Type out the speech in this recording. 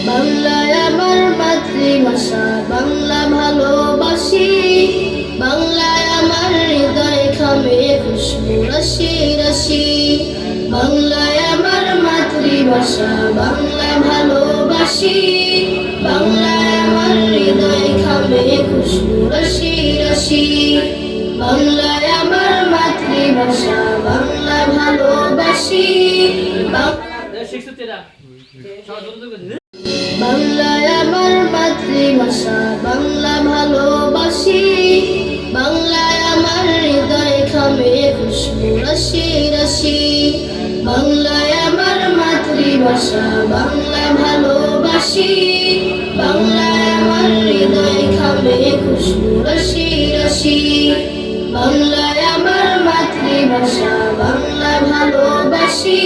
বাংলায় আমার মাতৃভাষা, বাংলা ভালোবাসি। বাংলায় আমার হৃদয় খামে খুশবু রাশি রাশি। বাংলায় আমার মাতৃভাষা, বাংলা ভালোবাসি। বাংলায় আমার হৃদয় খামে খুশবু রাশি রাশি। বাংলায় আমার মাতৃভাষা, বাংলা ভালোবাসি। বাংলায় আমার মাতৃভাষা, বাংলা ভালোবাসি। বাংলায় আমার হৃদয় খামে খুশবু রাশি রাশি। বাংলায় আমার মাতৃভাষা, বাংলা ভালোবাসি। বাংলায় আমার হৃদয় খামে খুশবু রাশি রাশি। বাংলায় আমার মাতৃভাষা, বাংলা ভালোবাসি।